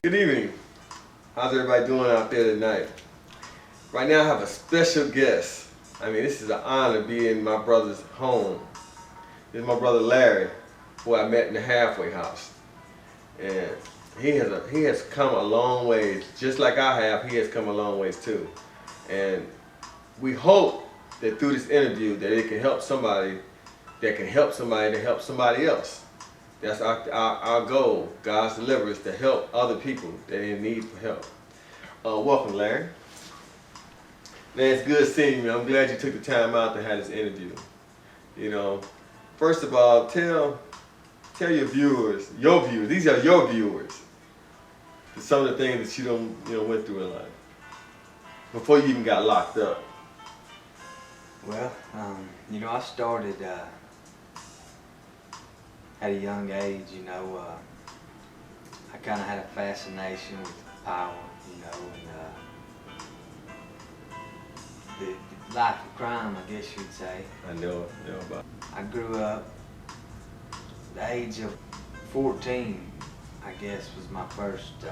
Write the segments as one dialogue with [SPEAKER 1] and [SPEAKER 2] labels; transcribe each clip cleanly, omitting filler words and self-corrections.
[SPEAKER 1] Good evening. How's everybody doing out there tonight? Right now I have a special guest. This is an honor to be in my brother's home. This is my brother Larry, who I met in the halfway house. And he has come a long ways, just like I have. He has come a long ways too. And we hope that through this interview that it can help somebody that can help somebody to help somebody else. That's our goal, God's deliverance, to help other people that are in need for help. Welcome, Larry. Man, it's good seeing you. I'm glad you took the time out to have this interview. First of all, tell your viewers, these are your viewers, some of the things that you went through in life before you even got locked up.
[SPEAKER 2] Well, I started at a young age. I kind of had a fascination with power, and the life of crime, I guess you'd say.
[SPEAKER 1] I know about it.
[SPEAKER 2] I grew up, the age of 14, I guess, was my first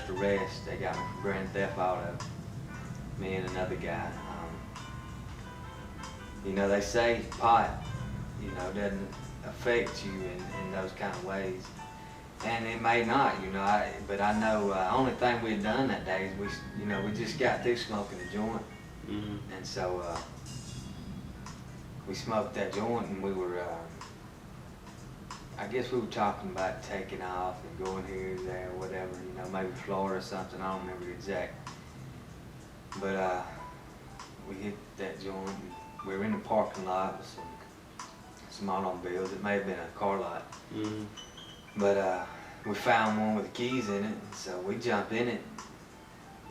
[SPEAKER 2] arrest. They got me for grand theft auto, me and another guy. They say pot, doesn't affect you in those kind of ways. And it may not, but I know only thing we had done that day is we just got through smoking a joint.
[SPEAKER 1] Mm-hmm.
[SPEAKER 2] And so we smoked that joint, and we were, I guess we were talking about taking off and going here, there, whatever, maybe Florida or something. I don't remember the exact. But we hit that joint, and we were in the parking lot with some automobiles. It may have been a car lot.
[SPEAKER 1] Mm-hmm.
[SPEAKER 2] But we found one with the keys in it, so we jump in it.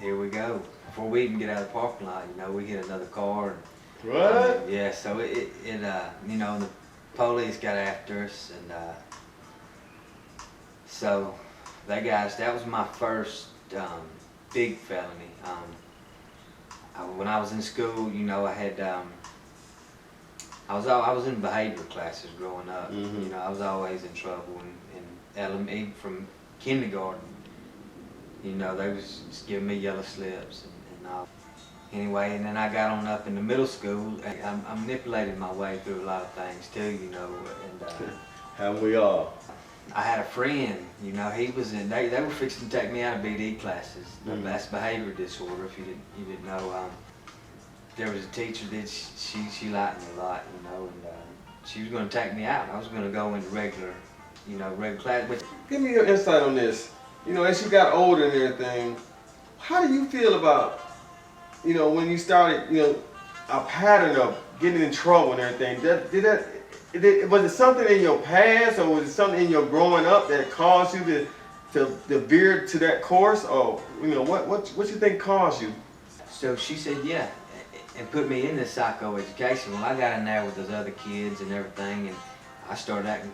[SPEAKER 2] Here we go. Before we even get out of the parking lot, we hit another car.
[SPEAKER 1] What?
[SPEAKER 2] Yeah, so the police got after us, and so that was my first big felony. When I was in school, I had I was in behavior classes growing up.
[SPEAKER 1] Mm-hmm.
[SPEAKER 2] I was always in trouble even from kindergarten. They was just giving me yellow slips and all. Anyway, and then I got on up in the middle school. I manipulated my way through a lot of things too, and
[SPEAKER 1] Haven't we all?
[SPEAKER 2] I had a friend, he was in, they were fixing to take me out of BD classes.
[SPEAKER 1] Mm-hmm.
[SPEAKER 2] That's behavior disorder, if you didn't know. There was a teacher that she liked me a lot, and she was going to take me out. I was going to go into regular class. But
[SPEAKER 1] Give me your insight on this. As you got older and everything, how do you feel about, when you started, a pattern of getting in trouble and everything? Was it something in your past, or was it something in your growing up that caused you to veer to that course, or what you think caused you?
[SPEAKER 2] So she said, yeah, and put me in this psychoeducation. Well, I got in there with those other kids and everything, and I started acting,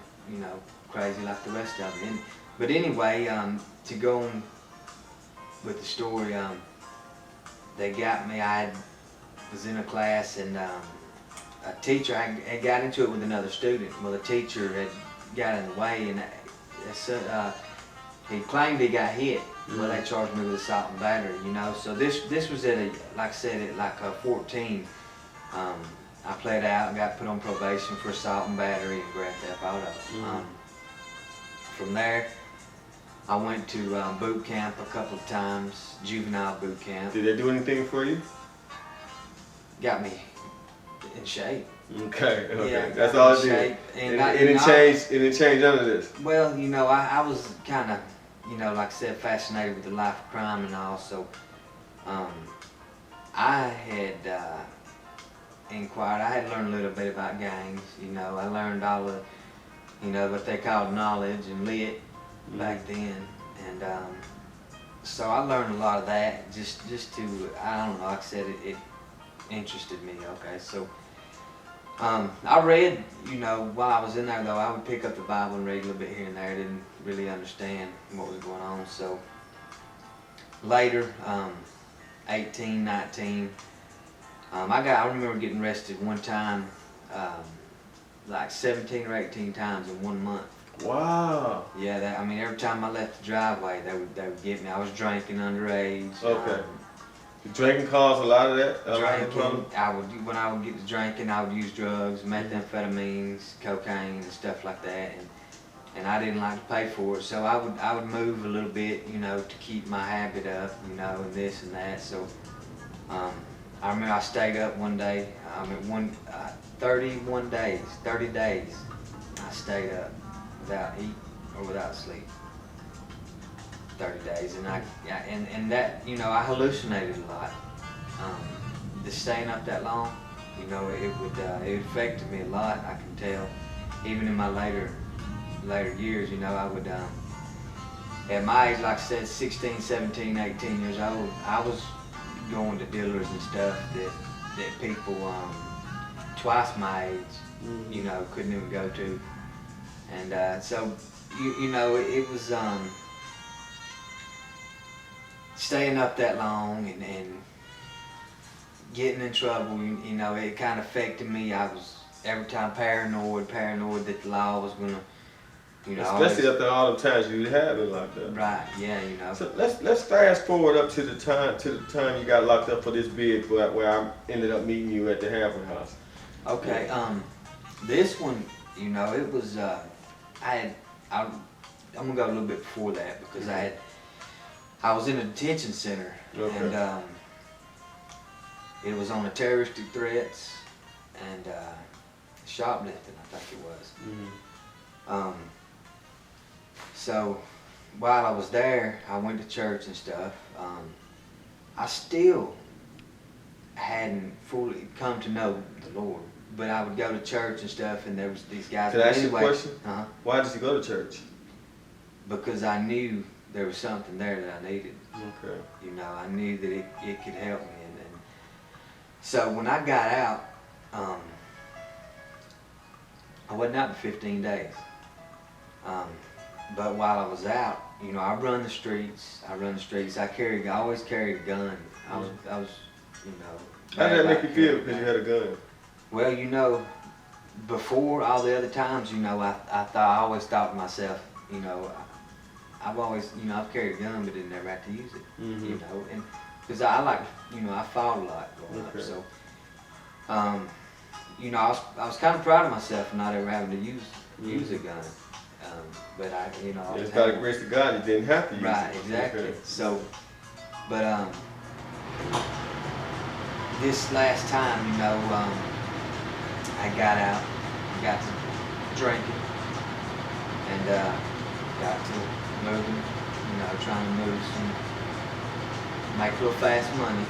[SPEAKER 2] crazy like the rest of them. But anyway, to go on with the story, they got me. I was in a class, and a teacher, I got into it with another student. Well, the teacher had got in the way, and he claimed he got hit. Well, they charged me with assault and battery, So this was at like I said, at 14. I played out and got put on probation for assault and battery and grand theft auto.
[SPEAKER 1] Mm-hmm.
[SPEAKER 2] From there, I went to boot camp a couple of times, juvenile boot camp.
[SPEAKER 1] Did they do anything for you?
[SPEAKER 2] Got me in shape.
[SPEAKER 1] Okay.
[SPEAKER 2] Yeah,
[SPEAKER 1] That's all it did. And it changed under this.
[SPEAKER 2] Well, I was kind of, like I said, fascinated with the life of crime and all. So, I had inquired. I had learned a little bit about gangs. I learned all the, what they called knowledge and lit back then, and so I learned a lot of that. Just to, I don't know. Like I said, it interested me. Okay, so. I read, while I was in there though, I would pick up the Bible and read a little bit here and there. I didn't really understand what was going on. So later, 18, 19, I remember getting arrested one time, like 17 or 18 times in 1 month.
[SPEAKER 1] Wow.
[SPEAKER 2] Yeah, I mean, every time I left the driveway, they would get me. I was drinking underage.
[SPEAKER 1] Okay. Drinking caused a lot of that. A lot of
[SPEAKER 2] Drinking,
[SPEAKER 1] problems?
[SPEAKER 2] when I would get to drinking, I would use drugs, methamphetamines, cocaine, and stuff like that, and I didn't like to pay for it, so I would move a little bit, you know, to keep my habit up, you know, and this and that. So I remember I stayed up one day, 30 days, I stayed up without eating or without sleep. 30 days, and and that, you know, I hallucinated a lot. Just staying up that long, you know, it affected me a lot. I can tell, even in my later years, you know, I would at my age, like I said, 16, 17, 18 years old, I was going to dealers and stuff that people twice my age, you know, couldn't even go to, and so you know, it was staying up that long and getting in trouble, you know, it kind of affected me. I was every time paranoid that the law was gonna, you know.
[SPEAKER 1] Especially after all the times you had been locked up.
[SPEAKER 2] Right. Yeah. You know.
[SPEAKER 1] So let's fast forward up to the time you got locked up for this bid, where I ended up meeting you at the halfway house.
[SPEAKER 2] Okay. This one, you know, it was I'm gonna go a little bit before that because I was in a detention center, and it was on the terroristic threats and shoplifting, I think it was. So while I was there, I went to church and stuff. I still hadn't fully come to know the Lord, but I would go to church and stuff, and there was these guys.
[SPEAKER 1] Can I ask you a question?
[SPEAKER 2] Uh-huh.
[SPEAKER 1] Why did you go to church?
[SPEAKER 2] Because I knew there was something there that I needed.
[SPEAKER 1] Okay.
[SPEAKER 2] You know, I knew that it could help me, and so when I got out, I wasn't out for 15 days. But while I was out, you know, I run the streets. I always carried a gun. I was, you know.
[SPEAKER 1] How did that make you feel because you had a gun?
[SPEAKER 2] Well, you know, before all the other times, you know, I always thought to myself, you know, I've always, you know, I've carried a gun, but didn't never have to use it, you know, and because I like, you know, I fought a lot growing up, so, you know, I was kind of proud of myself for not ever having to use a gun, but you know,
[SPEAKER 1] It's by the grace of God, you didn't have to use it.
[SPEAKER 2] Right, exactly.
[SPEAKER 1] Okay.
[SPEAKER 2] So, but this last time, you know, I got out, got to drinking, and got to moving, you know, trying to make a little fast money.